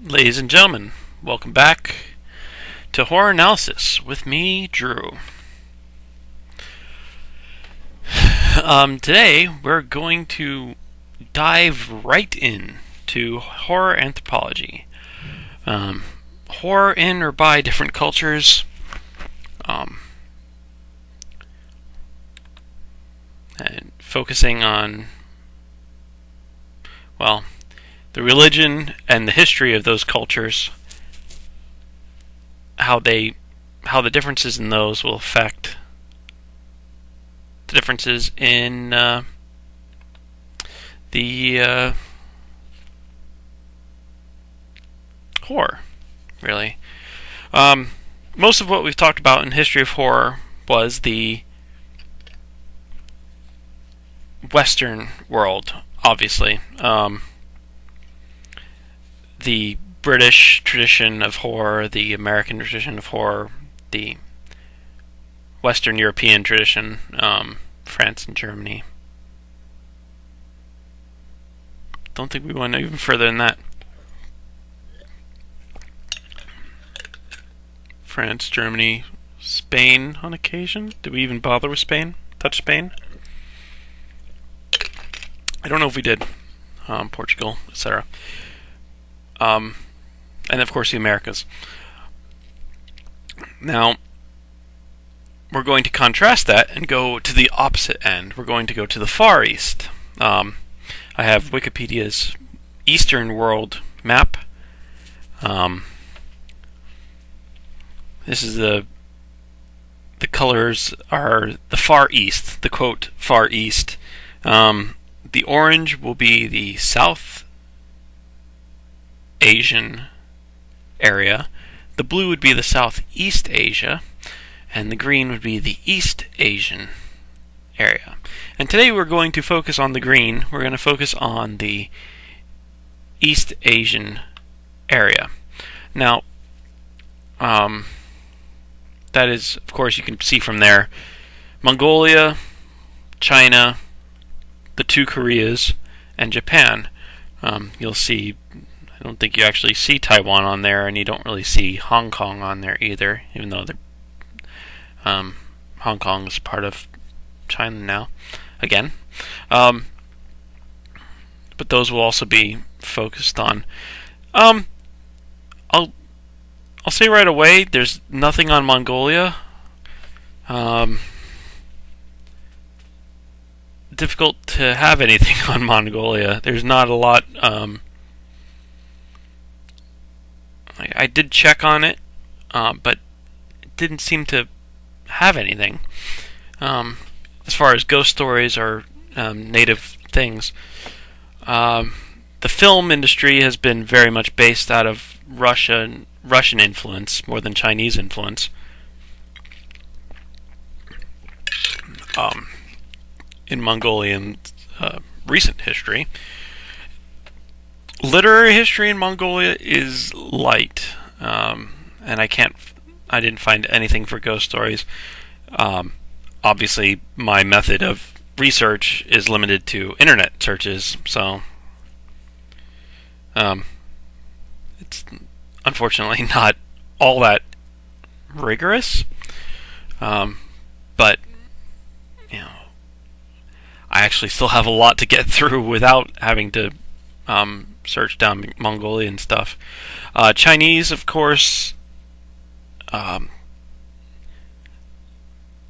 Ladies and gentlemen, welcome back to Horror Analysis with me, Drew. Today we're going to dive right in to horror anthropology. Horror in or by different cultures. And focusing on, well, the religion and the history of those cultures, how the differences in those will affect the differences in the horror, really. Most of what we've talked about in history of horror was the Western world, obviously. The British tradition of horror, the American tradition of horror, the Western European tradition, France and Germany. Don't think we went even further than that. France, Germany, Spain on occasion. Did we even bother with Spain? Touch Spain? I don't know if we did. Portugal, etc. And of course the Americas. Now, we're going to contrast that and go to the opposite end. We're going to go to the Far East. I have Wikipedia's Eastern World map. This is the colors are the Far East, the quote Far East. The orange will be the South Asian area, the blue would be the Southeast Asia, and the green would be the East Asian area. And today we're going to focus on the green. We're going to focus on the East Asian area. Now, that is, of course, you can see from there, Mongolia, China, the two Koreas, and Japan. You'll see, I don't think you actually see Taiwan on there, and you don't really see Hong Kong on there either, even though Hong Kong is part of China now, again. But those will also be focused on. I'll say right away, there's nothing on Mongolia. Difficult to have anything on Mongolia. There's not a lot. I did check on it, but it didn't seem to have anything. As far as ghost stories or native things, the film industry has been very much based out of Russian influence more than Chinese influence. In Mongolian recent history. Literary history in Mongolia is light, and I didn't find anything for ghost stories. Obviously, my method of research is limited to internet searches, so it's unfortunately not all that rigorous. But I actually still have a lot to get through without having to search down Mongolian stuff. Chinese, of course,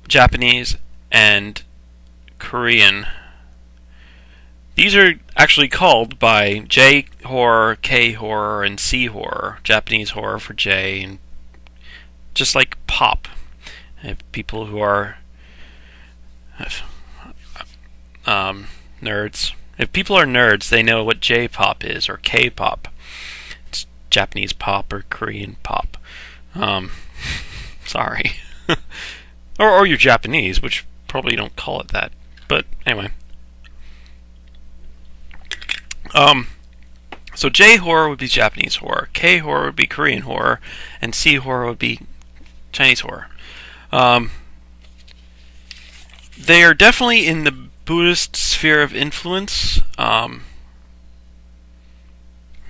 Japanese, and Korean. These are actually called by J horror, K horror, and C horror. Japanese horror for J, and just like pop. People who are nerds. If people are nerds, they know what J-pop is, or K-pop. It's Japanese pop or Korean pop. Sorry. or you're Japanese, which probably don't call it that. But anyway. So J horror would be Japanese horror, K horror would be Korean horror, and C horror would be Chinese horror. They are definitely in the Buddhist sphere of influence.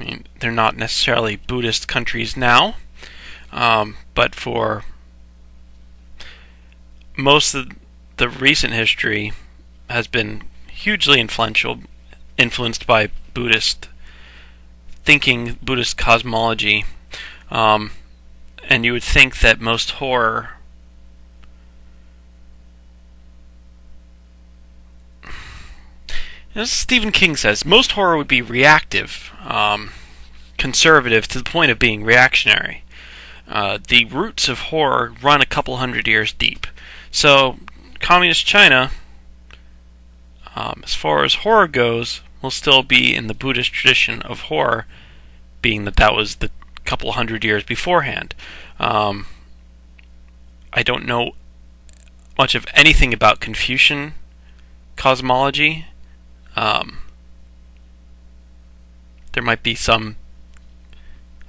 I mean, they're not necessarily Buddhist countries now, but for most of the recent history has been hugely influenced by Buddhist thinking, Buddhist cosmology, and you would think that most horror as Stephen King says, most horror would be reactive, conservative to the point of being reactionary. The roots of horror run a couple hundred years deep. So, Communist China, as far as horror goes, will still be in the Buddhist tradition of horror, being that was the couple hundred years beforehand. I don't know much of anything about Confucian cosmology. There might be some.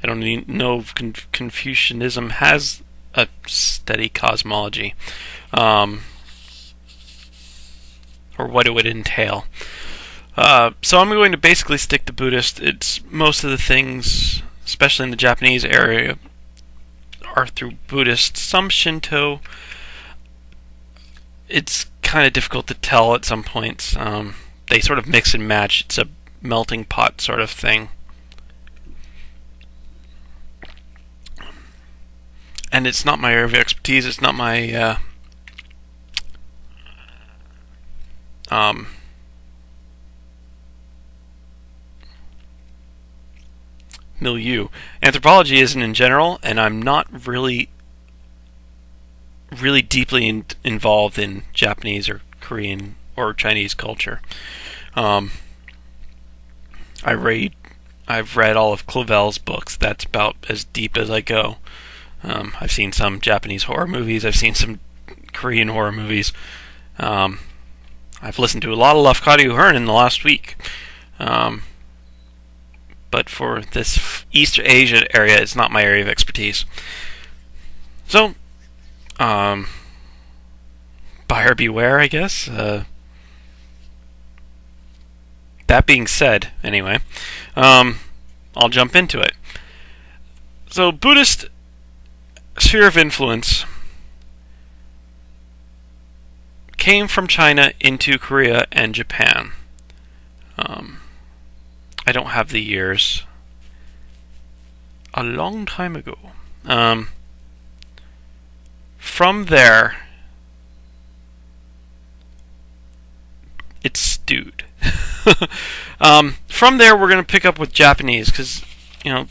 I don't even know if Confucianism has a steady cosmology, or what it would entail. So I'm going to basically stick to Buddhist. It's most of the things, especially in the Japanese area, are through Buddhist. Some Shinto. It's kind of difficult to tell at some points. They sort of mix and match. It's a melting pot sort of thing. And it's not my area of expertise. It's not my milieu. Anthropology isn't in general, and I'm not really deeply involved in Japanese or Korean or Chinese culture. I've read all of Clavel's books. That's about as deep as I go. I've seen some Japanese horror movies. I've seen some Korean horror movies. I've listened to a lot of Lovecraft and Stephen in the last week. But for this East Asia area, it's not my area of expertise. So, buyer beware, I guess. That being said, anyway, I'll jump into it. So, Buddhist sphere of influence came from China into Korea and Japan. I don't have the years. A long time ago. From there, it's stewed. From there, we're going to pick up with Japanese, because, a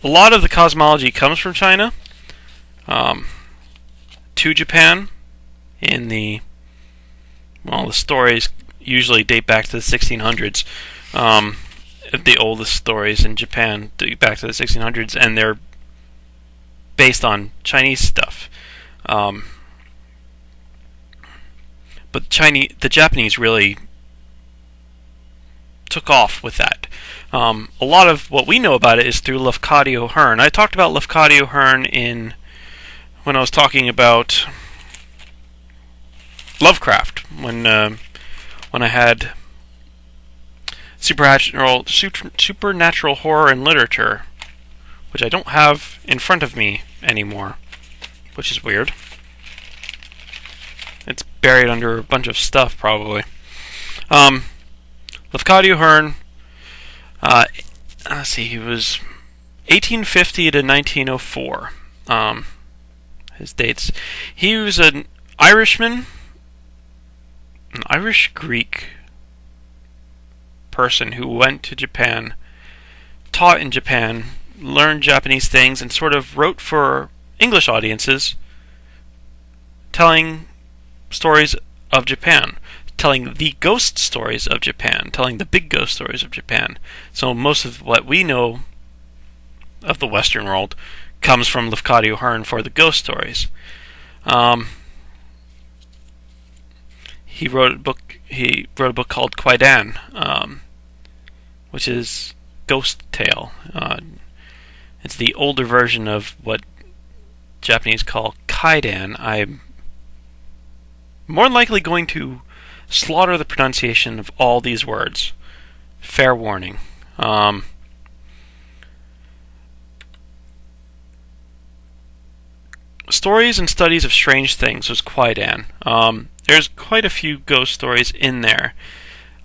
lot of the cosmology comes from China to Japan. The stories usually date back to the 1600s. The oldest stories in Japan date back to the 1600s, and they're based on Chinese stuff. But the Japanese really took off with that. A lot of what we know about it is through Lafcadio Hearn. I talked about Lafcadio Hearn when I was talking about Lovecraft, when I had supernatural horror and literature, which I don't have in front of me anymore, which is weird. It's buried under a bunch of stuff, probably. Lafcadio Hearn, let's see, he was 1850 to 1904. His dates. He was an Irishman, an Irish-Greek person who went to Japan, taught in Japan, learned Japanese things, and sort of wrote for English audiences, telling stories of Japan, telling the ghost stories of Japan, telling the big ghost stories of Japan. So most of what we know of the Western world comes from Lafcadio Hearn for the ghost stories. He wrote a book called Kwaidan, which is ghost tale. It's the older version of what Japanese call kaidan. I'm more than likely going to slaughter the pronunciation of all these words. Fair warning. Stories and Studies of Strange Things was Kwaidan. There's quite a few ghost stories in there.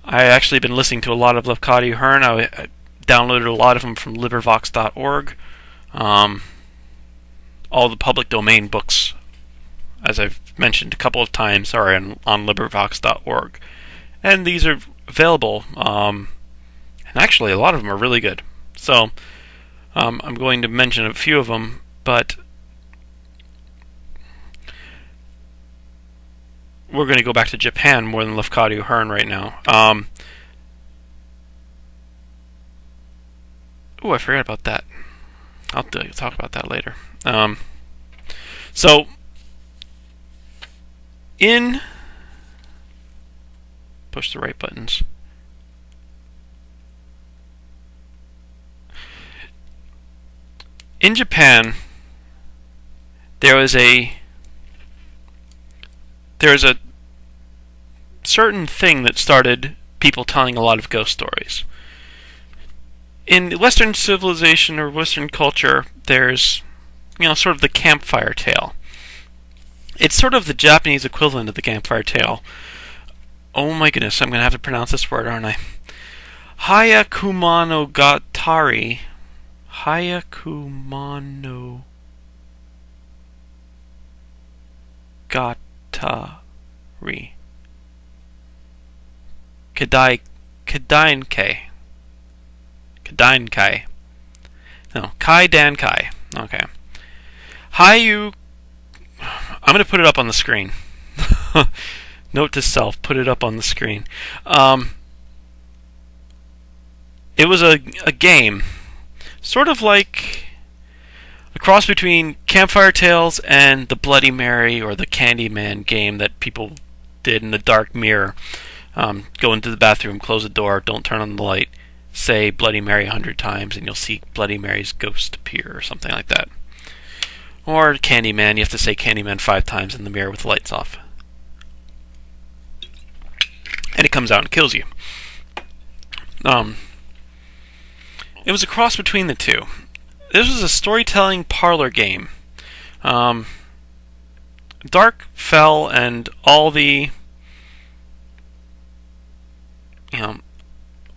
I actually been listening to a lot of Lovecraft Hearn. I downloaded a lot of them from LibriVox.org. All the public domain books, as I've mentioned a couple of times, are on LibriVox.org. And these are available, and actually a lot of them are really good. So, I'm going to mention a few of them, but we're going to go back to Japan more than Lovecraft Hearn right now. Oh, I forgot about that. I'll talk about that later. So, push the right buttons. In Japan, there is a certain thing that started people telling a lot of ghost stories. In Western civilization or Western culture, there's, sort of the campfire tale. It's sort of the Japanese equivalent of the campfire tale. Oh my goodness, I'm going to have to pronounce this word, aren't I? Hyakumonogatari. Hyakumonogatari. Kaidankai. No, Kaidankai. Okay. I'm going to put it up on the screen. Note to self, put it up on the screen. It was a game, sort of like a cross between Campfire Tales and the Bloody Mary or the Candyman game that people did in the dark mirror. Go into the bathroom, close the door, don't turn on the light, say Bloody Mary 100 times, and you'll see Bloody Mary's ghost appear, or something like that. Or Candyman, you have to say Candyman 5 times in the mirror with the lights off. And it comes out and kills you. It was a cross between the two. This was a storytelling parlor game. Dark fell, and all the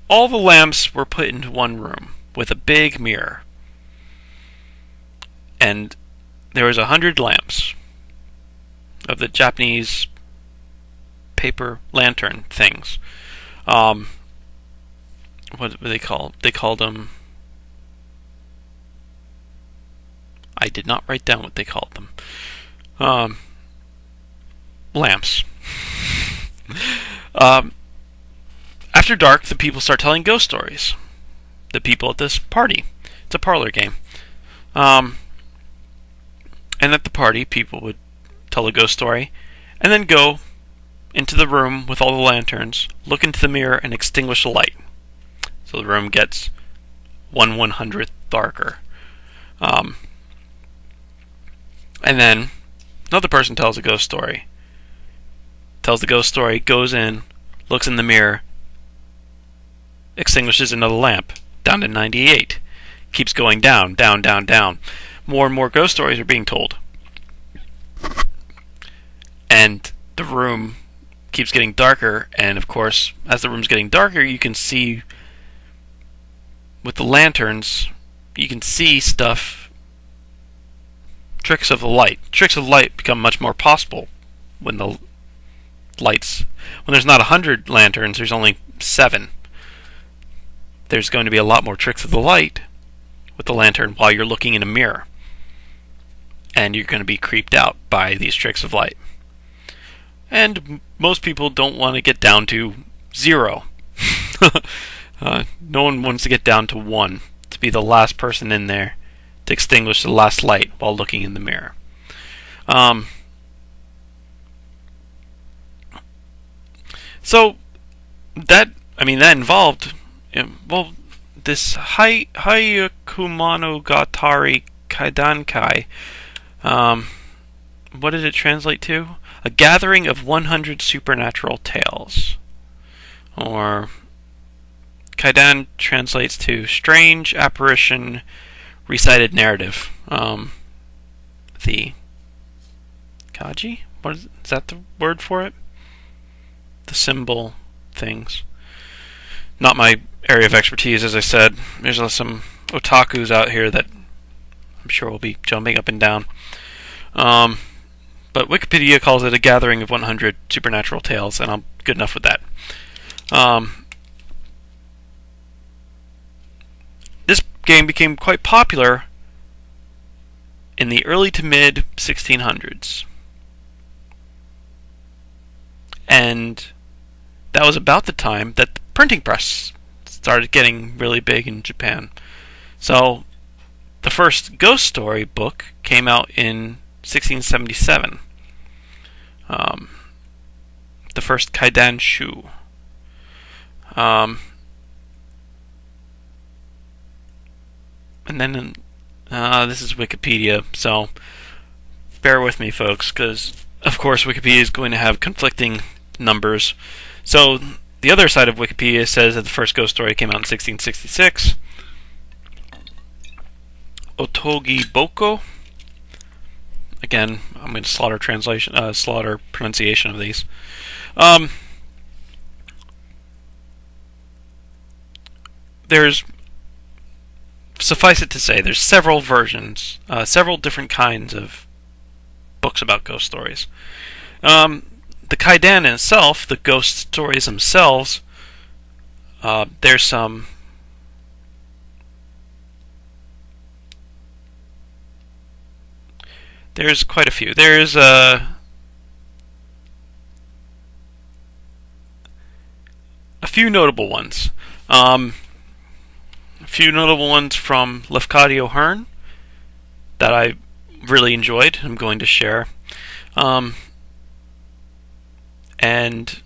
lamps were put into one room with a big mirror, and there was 100 lamps of the Japanese paper lantern things. What were they called? They called them. I did not write down what they called them. Lamps. After dark, the people start telling ghost stories. The people at this party. It's a parlor game. And at the party, people would tell a ghost story, and then go into the room with all the lanterns, look into the mirror, and extinguish the light. So the room gets 1/100th darker. And then another person tells a ghost story. Tells the ghost story, goes in, looks in the mirror, extinguishes another lamp, down to 98. Keeps going down, down, down, down. More and more ghost stories are being told. And the room keeps getting darker, and of course, as the room's getting darker, you can see, with the lanterns, you can see stuff. Tricks of the light. Tricks of the light become much more possible when the lights. When there's not 100 lanterns, there's only 7. There's going to be a lot more tricks of the light with the lantern while you're looking in a mirror. And you're going to be creeped out by these tricks of light. And most people don't want to get down to 0. No one wants to get down to 1, to be the last person in there to extinguish the last light while looking in the mirror. So that involved, this Hyakumonogatari Kaidankai. What did it translate to? A gathering of 100 supernatural tales. Or Kaidan translates to strange apparition recited narrative. The Kaji? Is that the word for it? The symbol things. Not my area of expertise, as I said. There's some otakus out here that I'm sure will be jumping up and down. But Wikipedia calls it a gathering of 100 supernatural tales, and I'm good enough with that. This game became quite popular in the early to mid 1600s. And that was about the time that the printing press started getting really big in Japan. So the first ghost story book came out in 1677. The first Kaidan Shu. And then this is Wikipedia, so bear with me, folks, because of course Wikipedia is going to have conflicting numbers. So the other side of Wikipedia says that the first ghost story came out in 1666. Otogi Boko. Again, I'm going to slaughter pronunciation of these. There's, suffice it to say, there's several versions, several different kinds of books about ghost stories. The Kaidan itself, the ghost stories themselves, there's quite a few. There's a few notable ones. A few notable ones from Lefkadio Hearn that I really enjoyed. I'm going to share. And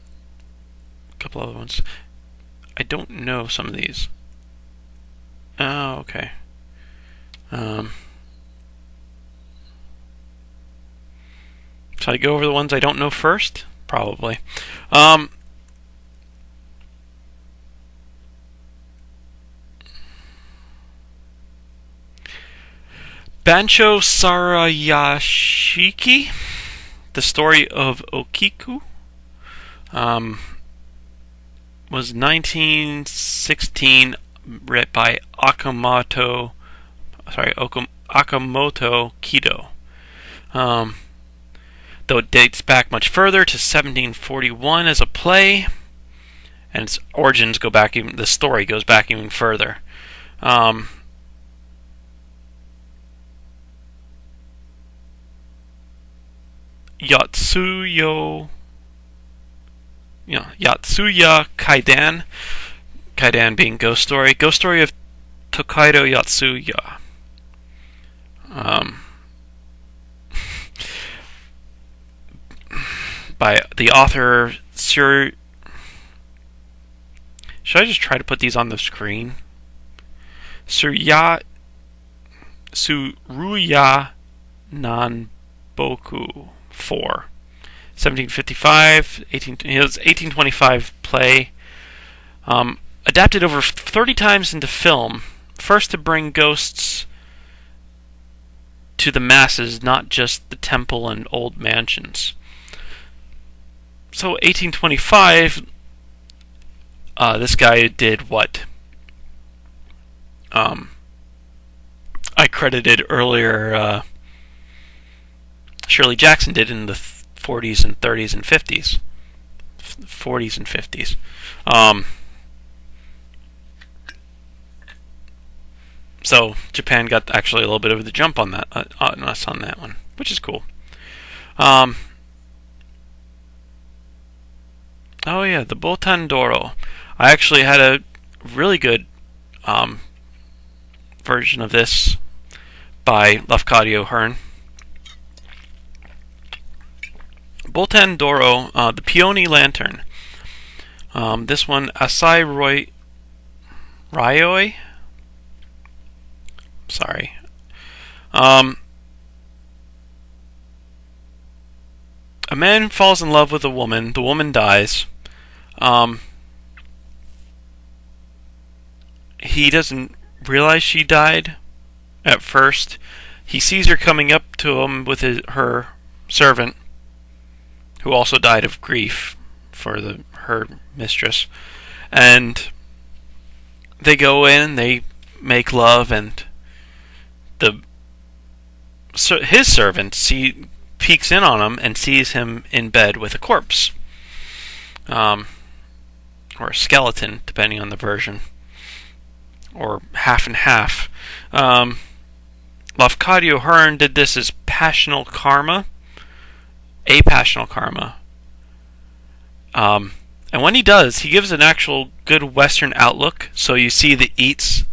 a couple other ones. I don't know some of these. Oh, okay. Should I go over the ones I don't know first? Probably. Bancho Sarayashiki, The Story of Okiku, was 1916, written by Akamoto Kido. Though it dates back much further to 1741 as a play, and its origins go back even. The story goes back even further. Yatsuya Kaidan. Kaidan being Ghost Story. Ghost Story of Tokaido Yatsuya. By the author Should I just try to put these on the screen? Tsuruya Nanboku 4. 1755, it was 1825 play. Adapted over 30 times into film. First to bring ghosts to the masses, not just the temple and old mansions. So 1825, this guy did what I credited earlier Shirley Jackson did in the 40s and 30s and 50s. 40s and 50s. So Japan got actually a little bit of the jump on that, on us on that one, which is cool. Oh yeah, the Botan Doro. I actually had a really good version of this by Lefkadio Hearn. Botan Doro, the Peony Lantern. This one, Asai Ryoi. Sorry. A man falls in love with a woman. The woman dies. He doesn't realize she died at first. He sees her coming up to him with her servant, who also died of grief for her mistress. And they go in, they make love, and his servant peeks in on him and sees him in bed with a corpse. Or a skeleton, depending on the version. Or half and half. Lafcadio Hearn did this as passional karma. Apassional karma. And when he does, he gives an actual good Western outlook. So you see the East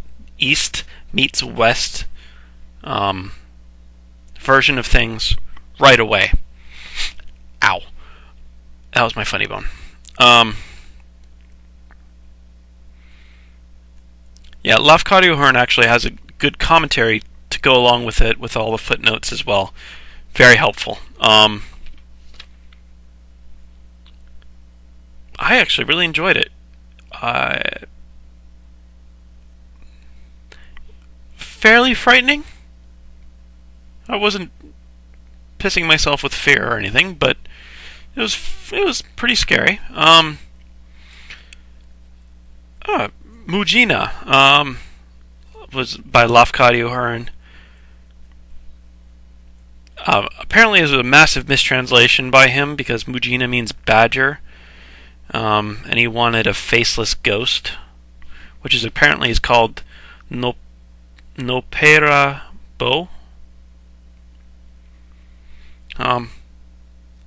meets West version of things right away. Ow. That was my funny bone. Yeah, Lafcadio Hearn actually has a good commentary to go along with it, with all the footnotes as well. Very helpful. I actually really enjoyed it. Fairly frightening. I wasn't pissing myself with fear or anything, but it was pretty scary. Mugina was by Lafcadio Hearn. Apparently, it was a massive mistranslation by him because Mugina means badger, and he wanted a faceless ghost, which is apparently called Nopera Bo.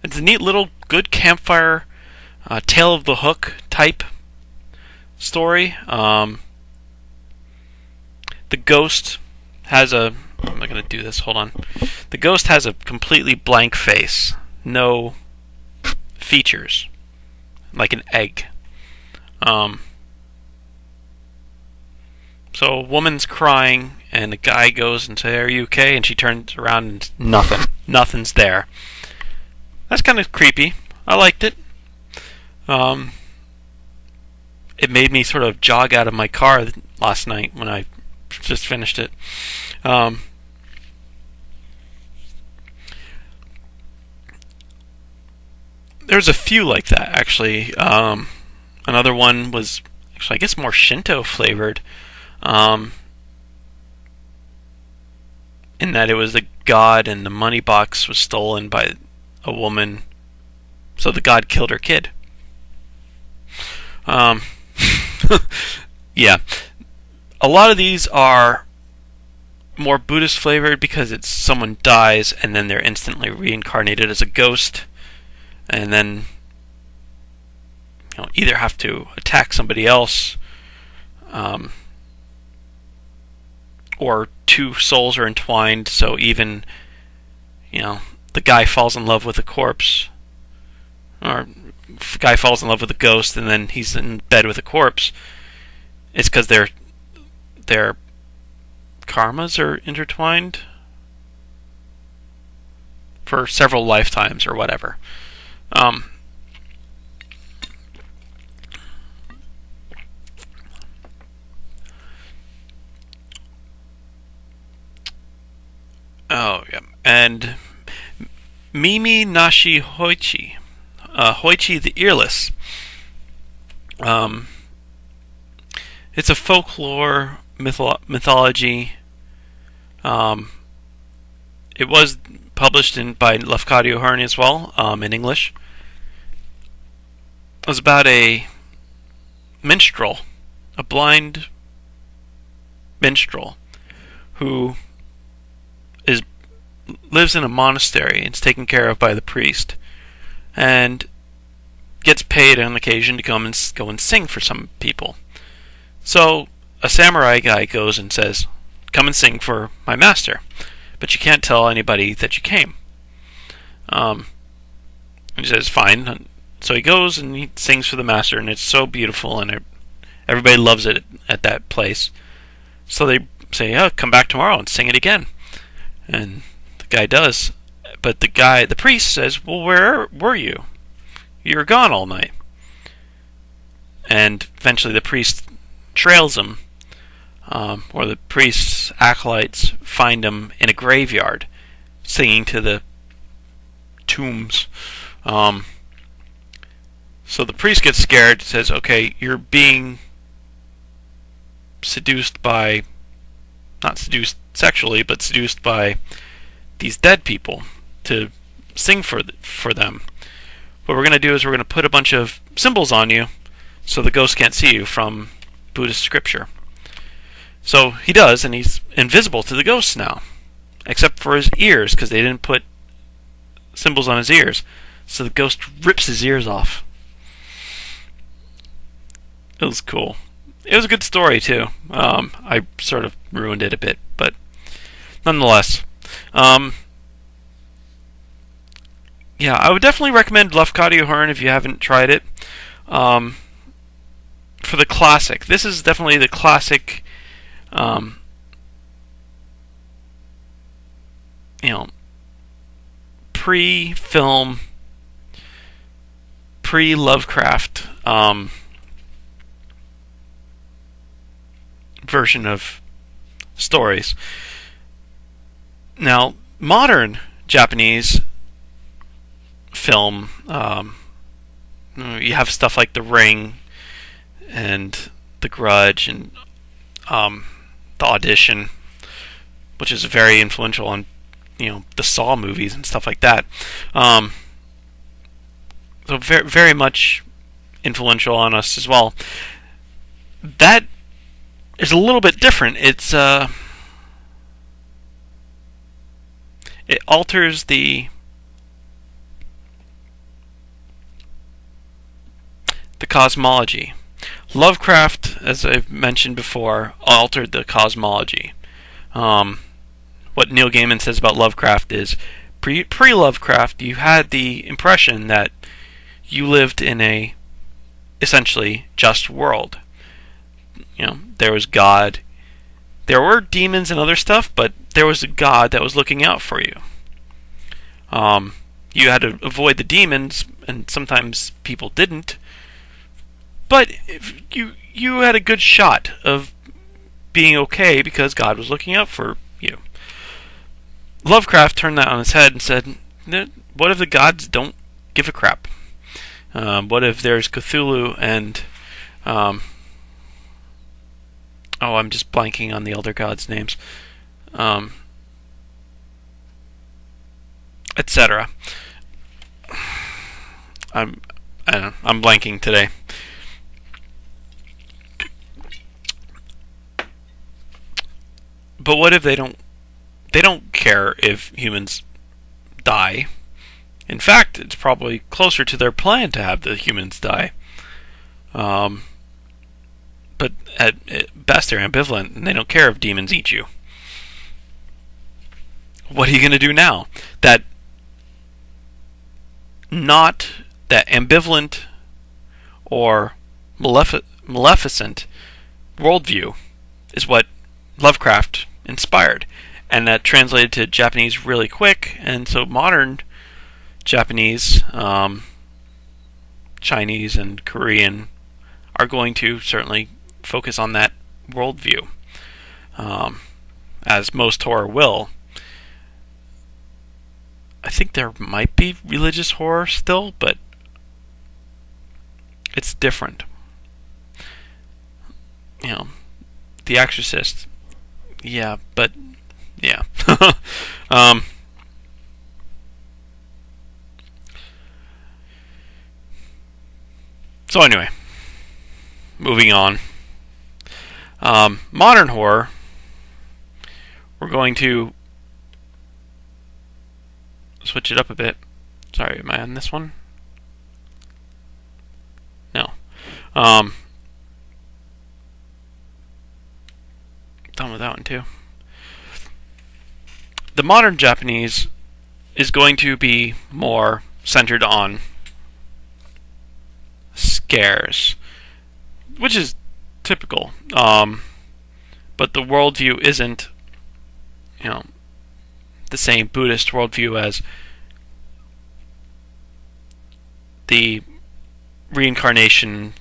It's a neat little good campfire tale of the hook type story. The ghost has a... I'm not going to do this, hold on. The ghost has a completely blank face. No features. Like an egg. So a woman's crying, and a guy goes and says, "Are you okay?" And she turns around and nothing. Nothing's there. That's kind of creepy. I liked it. It made me sort of jog out of my car last night when I just finished it. There's a few like that, actually. Another one was actually, I guess, more Shinto flavored. In that it was a god and the money box was stolen by a woman, so the god killed her kid. Yeah. A lot of these are more Buddhist flavored because it's someone dies and then they're instantly reincarnated as a ghost, and then either have to attack somebody else, or two souls are entwined, so even the guy falls in love with a corpse, or the guy falls in love with a ghost and then he's in bed with a corpse. It's because their karmas are intertwined for several lifetimes or whatever. Oh, yeah. And Mimi Nashi Hoichi. Hoichi the Earless. It's a folklore mythology. It was published by Lafcadio Hearn as well, in English. It was about a minstrel, a blind minstrel, who lives in a monastery and is taken care of by the priest, and gets paid on occasion to go and sing for some people. So a samurai guy goes and says, "Come and sing for my master, but you can't tell anybody that you came." And he says, "Fine." So he goes and he sings for the master, and it's so beautiful, and everybody loves it at that place. So they say, "Oh, come back tomorrow and sing it again." And the guy does, but the priest says, "Well, where were you? You were gone all night." And eventually the priest trails him, or the priest's acolytes find him in a graveyard, singing to the tombs. So the priest gets scared, says, okay, you're being seduced by, not seduced sexually, but seduced by these dead people to sing for them. What we're going to do is we're going to put a bunch of symbols on you so the ghost can't see you from Buddhist scripture. So he does, and he's invisible to the ghosts now, except for his ears, because they didn't put symbols on his ears. So the ghost rips his ears off. It was cool. It was a good story, too. I sort of ruined it a bit, but nonetheless. Yeah, I would definitely recommend Lafcadio Hearn if you haven't tried it. For the classic. This is definitely the classic, pre-film, pre-Lovecraft version of stories. Now, modern Japanese film, you have stuff like The Ring and The Grudge and The Audition, which is very influential on the Saw movies and stuff like that. So very, very much influential on us as well. That is a little bit different. It alters the cosmology. Lovecraft, as I've mentioned before, altered the cosmology. What Neil Gaiman says about Lovecraft is, pre-Lovecraft, you had the impression that you lived in a essentially just world. There was God. There were demons and other stuff, but there was a God that was looking out for you. You had to avoid the demons, and sometimes people didn't. But you had a good shot of being okay because God was looking out for you. Lovecraft turned that on its head and said, what if the gods don't give a crap? What if there's Cthulhu and... I'm just blanking on the elder gods' names. Etc. I don't know, I'm blanking today. But what if they don't care if humans die? In fact, it's probably closer to their plan to have the humans die. But at best, they're ambivalent, and they don't care if demons eat you. What are you going to do now? That ambivalent or maleficent worldview is what Lovecraft inspired, and that translated to Japanese really quick, and so modern Japanese, Chinese, and Korean are going to certainly focus on that worldview, as most horror will. I think there might be religious horror still, but it's different. The Exorcist, yeah, but yeah. So anyway, moving on. Modern horror, we're going to switch it up a bit. Sorry, am I on this one? No. Done with that one too. The modern Japanese is going to be more centered on scares, which is typical. But the worldview isn't, the same Buddhist worldview as the reincarnation,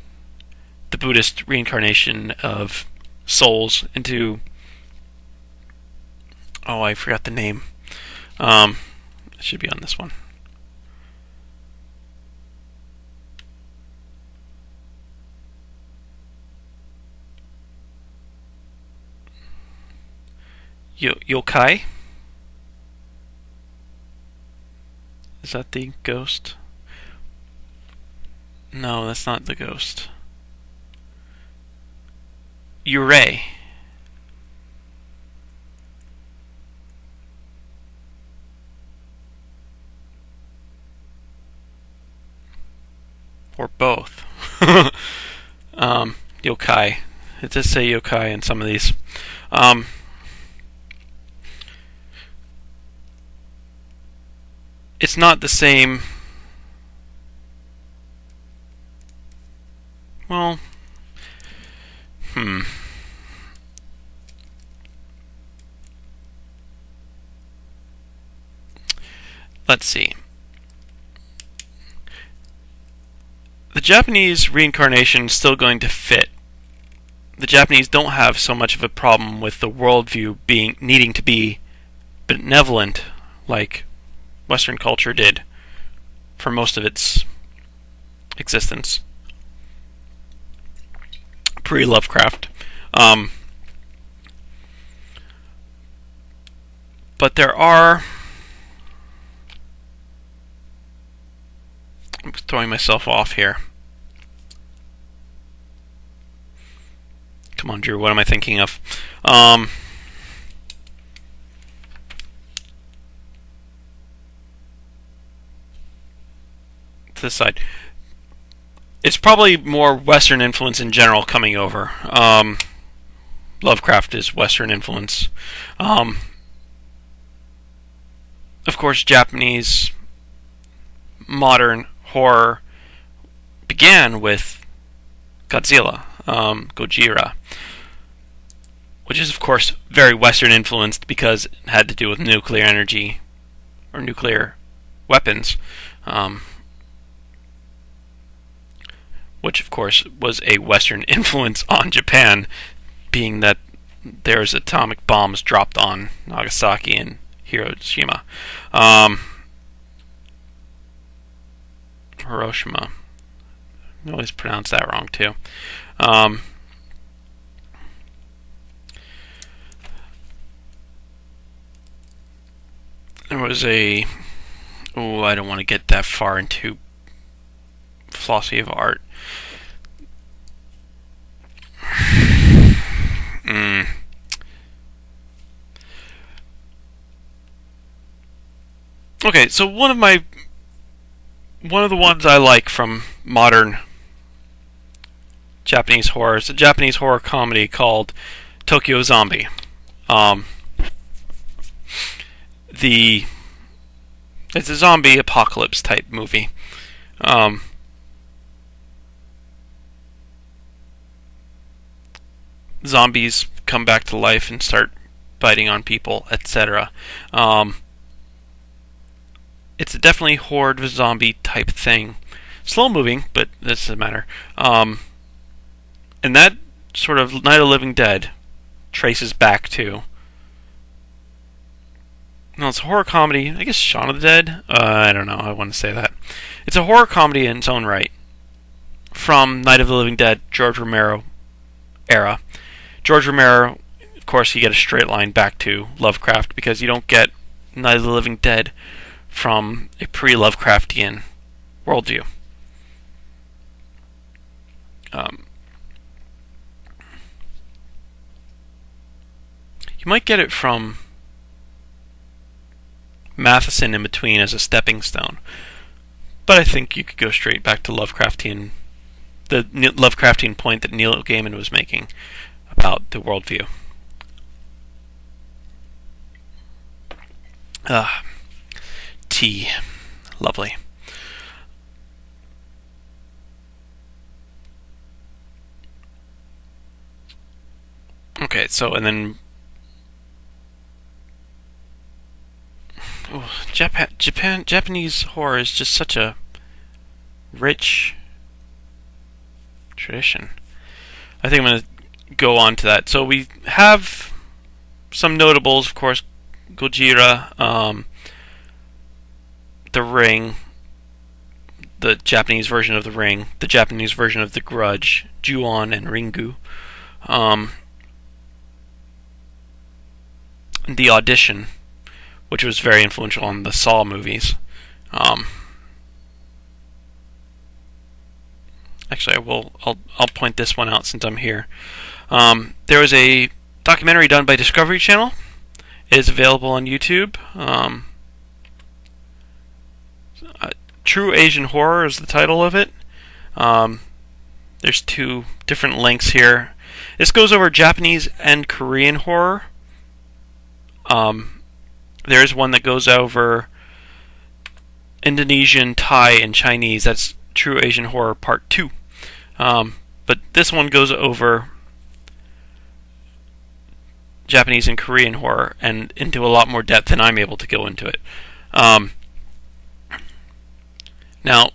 the Buddhist reincarnation of souls into, I forgot the name. It should be on this one. Yokai? Is that the ghost? No, that's not the ghost. Yurei. Or both. Yokai. It does say yokai in some of these. It's not the same. Well, let's see. The Japanese reincarnation is still going to fit. The Japanese don't have so much of a problem with the worldview needing to be benevolent like Western culture did for most of its existence. Pre-Lovecraft. But there are... I'm throwing myself off here. Come on, Drew, what am I thinking of? To this side. It's probably more Western influence in general coming over. Lovecraft is Western influence. Of course, Japanese modern horror began with Godzilla, Gojira, which is of course very Western influenced because it had to do with nuclear energy or nuclear weapons, which of course was a Western influence on Japan, being that there's atomic bombs dropped on Nagasaki and Hiroshima. Hiroshima. I always pronounce that wrong too. There was a... Oh, I don't want to get that far into philosophy of art. Okay, so one of the ones I like from modern Japanese horror is a Japanese horror comedy called Tokyo Zombie. It's a zombie apocalypse type movie. Zombies come back to life and start biting on people, etc. It's definitely horde zombie type thing. Slow moving, but that doesn't matter. And that sort of Night of the Living Dead traces back to... No, it's a horror comedy. I guess Shaun of the Dead? I don't know. I want to say that. It's a horror comedy in its own right. From Night of the Living Dead, George Romero era. George Romero, of course, you get a straight line back to Lovecraft because you don't get Night of the Living Dead from a pre-Lovecraftian worldview. You might get it from Matheson in between as a stepping stone, but I think you could go straight back to Lovecraftian, the Lovecraftian point that Neil Gaiman was making about the worldview. Tea. Lovely. Okay, so, and then... Oh, Japanese horror is just such a rich tradition. I think I'm going to go on to that. So we have some notables, of course, Gojira, The Ring, the Japanese version of The Ring, the Japanese version of The Grudge, Ju-on and Ringu. The Audition, which was very influential on the Saw movies. Actually, I'll point this one out since I'm here. There was a documentary done by Discovery Channel. It is available on YouTube. True Asian Horror is the title of it. There's two different links here. This goes over Japanese and Korean horror. There is one that goes over Indonesian, Thai, and Chinese. That's True Asian Horror Part 2. But this one goes over Japanese and Korean horror and into a lot more depth than I'm able to go into it. Now,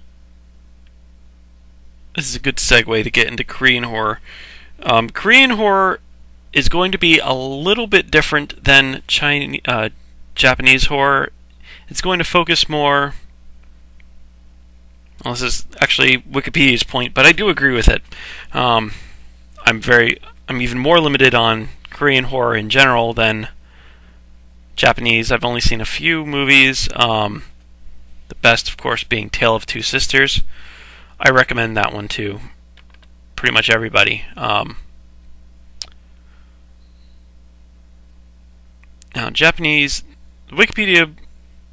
this is a good segue to get into Korean horror. Korean horror is going to be a little bit different than Japanese horror. It's going to focus more... Well, this is actually Wikipedia's point, but I do agree with it. I'm even more limited on Korean horror in general than Japanese. I've only seen a few movies. The best, of course, being Tale of Two Sisters. I recommend that one to pretty much everybody. Now, Japanese, Wikipedia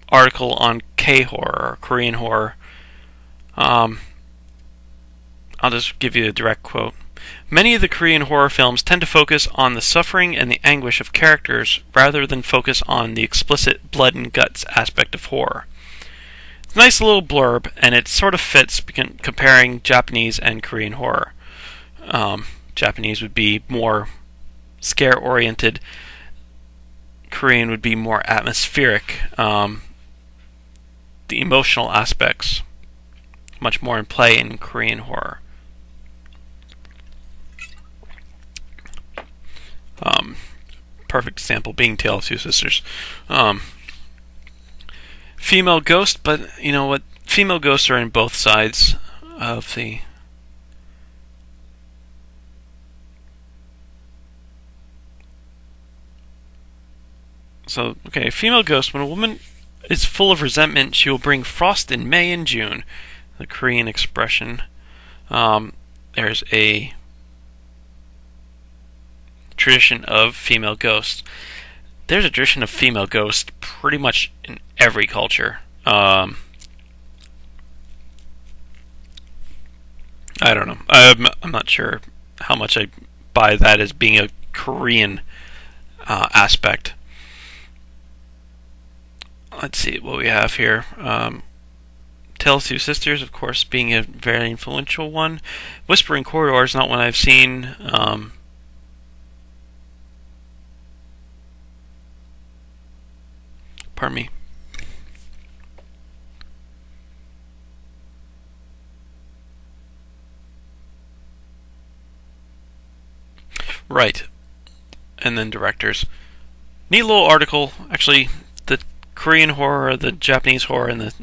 article on K-horror, or Korean horror. I'll just give you a direct quote. Many of the Korean horror films tend to focus on the suffering and the anguish of characters rather than focus on the explicit blood and guts aspect of horror. It's a nice little blurb, and it sort of fits comparing Japanese and Korean horror. Japanese would be more scare-oriented. Korean would be more atmospheric. The emotional aspects much more in play in Korean horror. Perfect example being Tale of Two Sisters. Female ghost, but you know what? Female ghosts are in both sides of the... So, okay, female ghost. When a woman is full of resentment, she will bring frost in May and June. The Korean expression. There's a tradition of female ghosts. There's a tradition of female ghosts pretty much in every culture. I don't know. I'm not sure how much I buy that as being a Korean aspect. Let's see what we have here. Tale of Two Sisters, of course, being a very influential one. Whispering Corridor is not one I've seen. Pardon me. Right. And then directors. Neat little article. Actually, the Korean horror, the Japanese horror, and the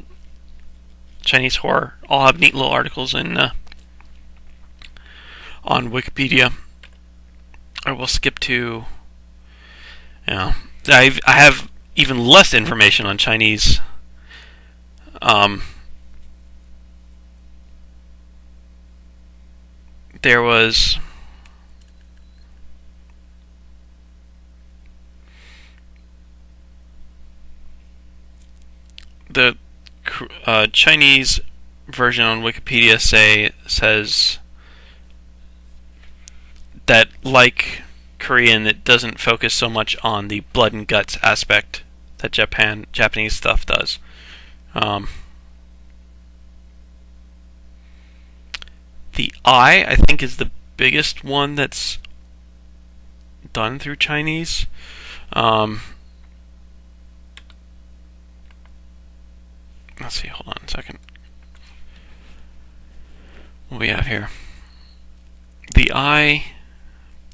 Chinese horror all have neat little articles in on Wikipedia. I will skip to... I have even less information on Chinese. There was... The Chinese version on Wikipedia says that, like Korean, it doesn't focus so much on the blood and guts aspect that Japanese stuff does. The eye, I think, is the biggest one that's done through Chinese. Let's see, hold on a second. What do we have here? The Eye,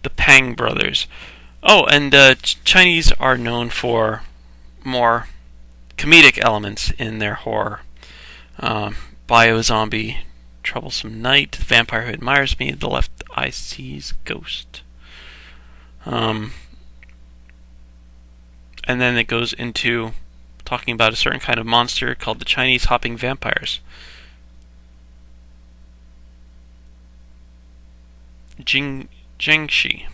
the Pang brothers. Oh, and Chinese are known for more comedic elements in their horror. Bio-zombie, Troublesome Night, The Vampire Who Admires Me, The Left Eye Sees Ghost. and then it goes into talking about a certain kind of monster called the Chinese hopping vampires. Jingxi.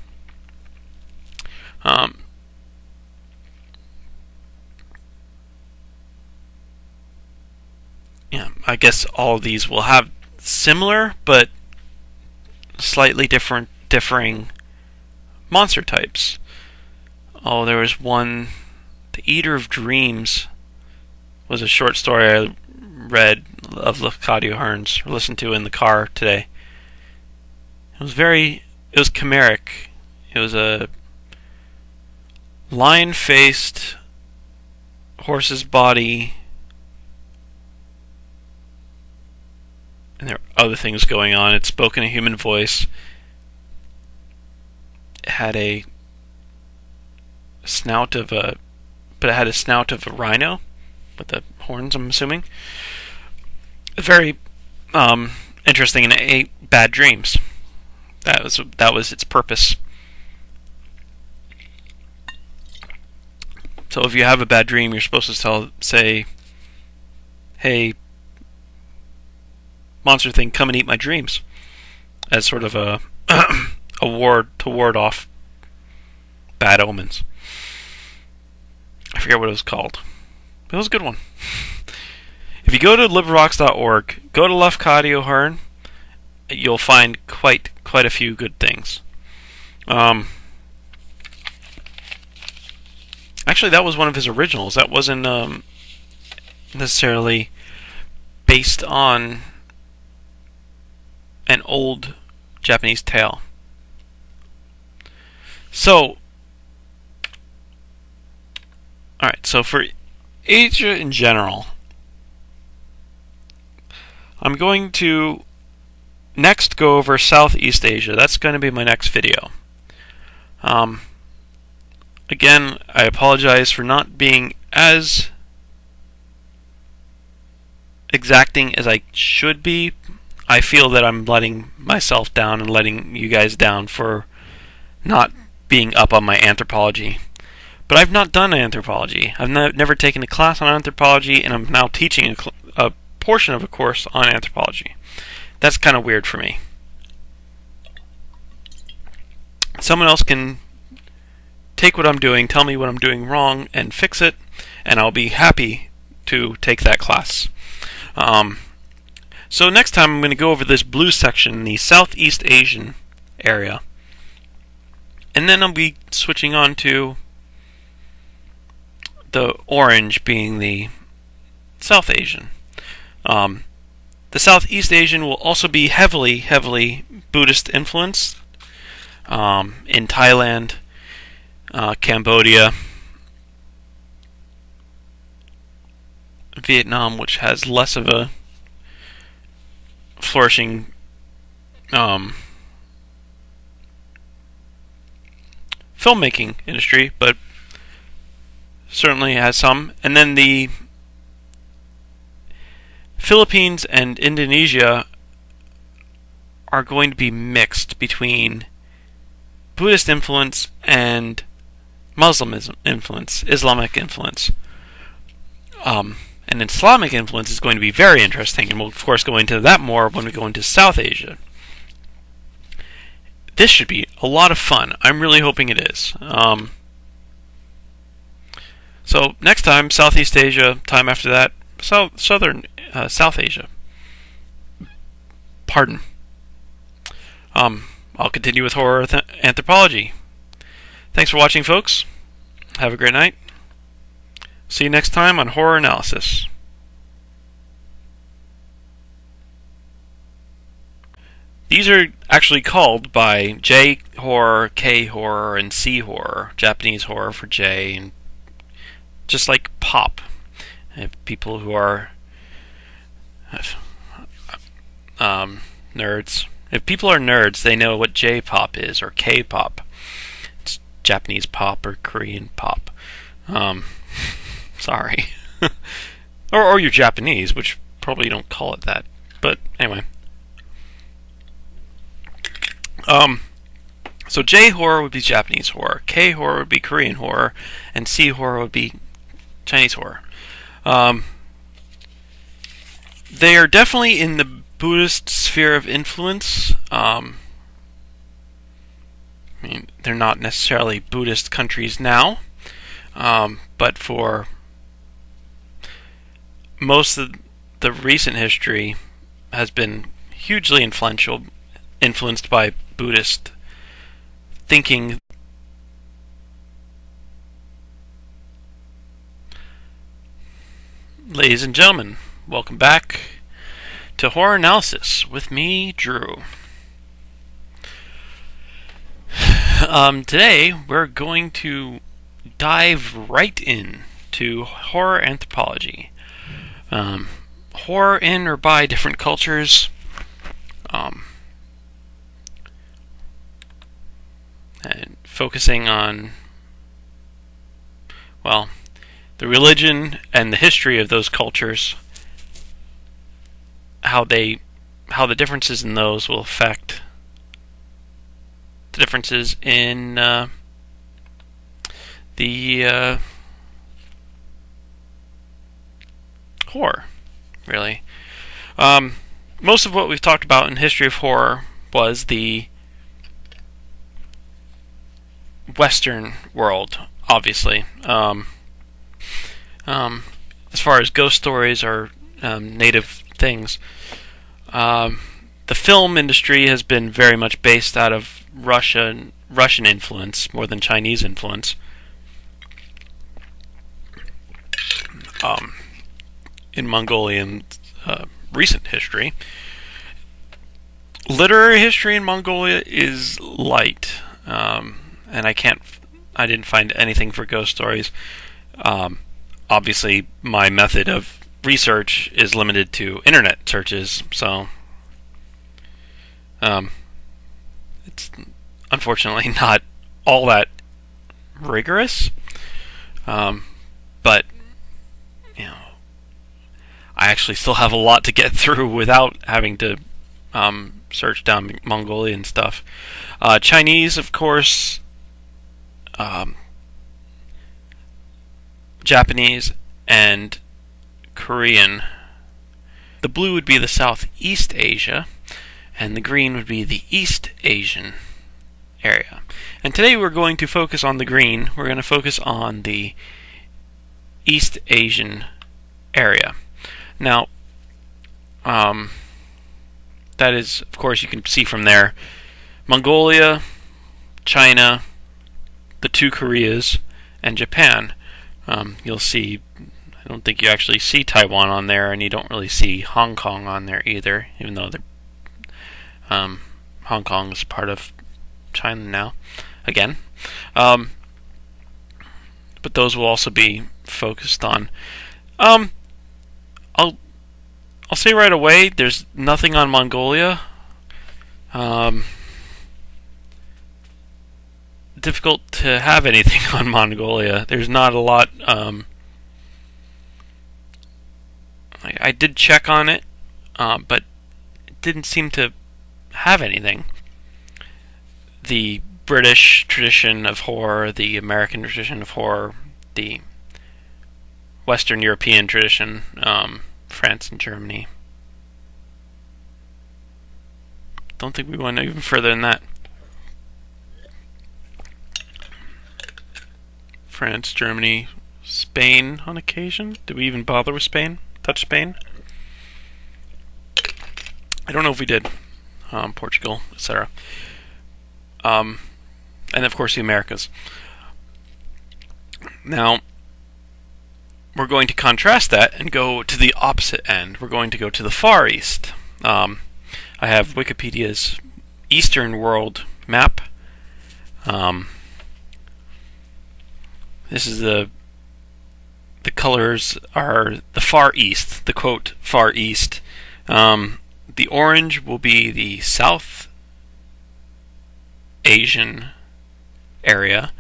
Yeah, I guess all of these will have similar but slightly differing monster types. Oh, there was one, The Eater of Dreams was a short story I read of Leocadio Hearn's, listened to in the car today. It was chimeric. It was a lion-faced horse's body, and there were other things going on. It spoke in a human voice. It had a snout of a rhino with the horns, I'm assuming. Very interesting, and it ate bad dreams. That was its purpose. So if you have a bad dream, you're supposed to say, "Hey, monster thing, come and eat my dreams," as sort of a ward off bad omens. I forget what it was called. But it was a good one. If you go to LibriVox.org, go to Leocadio Hearn, you'll find quite a few good things. Actually, that was one of his originals. That wasn't necessarily based on an old Japanese tale. So, alright, so for Asia in general, I'm going to next go over Southeast Asia. That's going to be my next video. Again, I apologize for not being as exacting as I should be. I feel that I'm letting myself down and letting you guys down for not being up on my anthropology. But I've not done anthropology. I've never taken a class on anthropology, and I'm now teaching a portion of a course on anthropology. That's kind of weird for me. Someone else can take what I'm doing, tell me what I'm doing wrong, and fix it, and I'll be happy to take that class. So next time I'm going to go over this blue section, the Southeast Asian area, and then I'll be switching on to the orange being the South Asian. The Southeast Asian will also be heavily Buddhist influenced in Thailand, Cambodia, Vietnam, which has less of a flourishing filmmaking industry, but certainly has some. And then the Philippines and Indonesia are going to be mixed between Buddhist influence and Muslim influence, Islamic influence. And Islamic influence is going to be very interesting, and we'll of course go into that more when we go into South Asia. This should be a lot of fun. I'm really hoping it is. So next time, Southeast Asia. Time after that, South Asia. Pardon. I'll continue with horror anthropology. Thanks for watching, folks. Have a great night. See you next time on Horror Analysis. These are actually called by J horror, K horror, and C horror. Japanese horror for J, and just like pop. People who are nerds. If people are nerds, they know what J-pop is, or K-pop. It's Japanese pop or Korean pop. Sorry. or you're Japanese, which probably don't call it that. But anyway. So J horror would be Japanese horror, K horror would be Korean horror, and C horror would be Chinese horror. They are definitely in the Buddhist sphere of influence. I mean, they're not necessarily Buddhist countries now, but for most of the recent history has been hugely influenced by Buddhist thinking. Ladies and gentlemen, welcome back to Horror Analysis with me, Drew. Today we're going to dive right in to horror anthropology. Horror in or by different cultures. And focusing on, well, the religion and the history of those cultures, how the differences in those will affect the differences in the horror, really. Most of what we've talked about in history of horror was the Western world, obviously. As far as ghost stories or native things, the film industry has been very much based out of Russian influence more than Chinese influence. In Mongolian recent history, literary history in Mongolia is light, and I didn't find anything for ghost stories. Obviously, my method of research is limited to internet searches, so it's unfortunately not all that rigorous. But you know, I actually still have a lot to get through without having to search down Mongolian stuff. Chinese, of course. Japanese and Korean. The blue would be the Southeast Asia, and the green would be the East Asian area. And today we're going to focus on the green. We're going to focus on the East Asian area. Now, that is, of course, you can see from there, Mongolia, China, the two Koreas, and Japan. You'll see, I don't think you actually see Taiwan on there, and you don't really see Hong Kong on there either, even though Hong Kong is part of China now, again. But those will also be focused on. I'll say right away, there's nothing on Mongolia. Difficult to have anything on Mongolia. There's not a lot. I did check on it, but it didn't seem to have anything. The British tradition of horror, the American tradition of horror, the Western European tradition, France and Germany. Don't think we went even further than that. France, Germany, Spain on occasion. Did we even bother with Spain? Touch Spain? I don't know if we did. Portugal, etc. And of course the Americas. Now, we're going to contrast that and go to the opposite end. We're going to go to the Far East. I have Wikipedia's Eastern World map. This is the colors are the Far East, the quote Far East. The orange will be the South Asian area,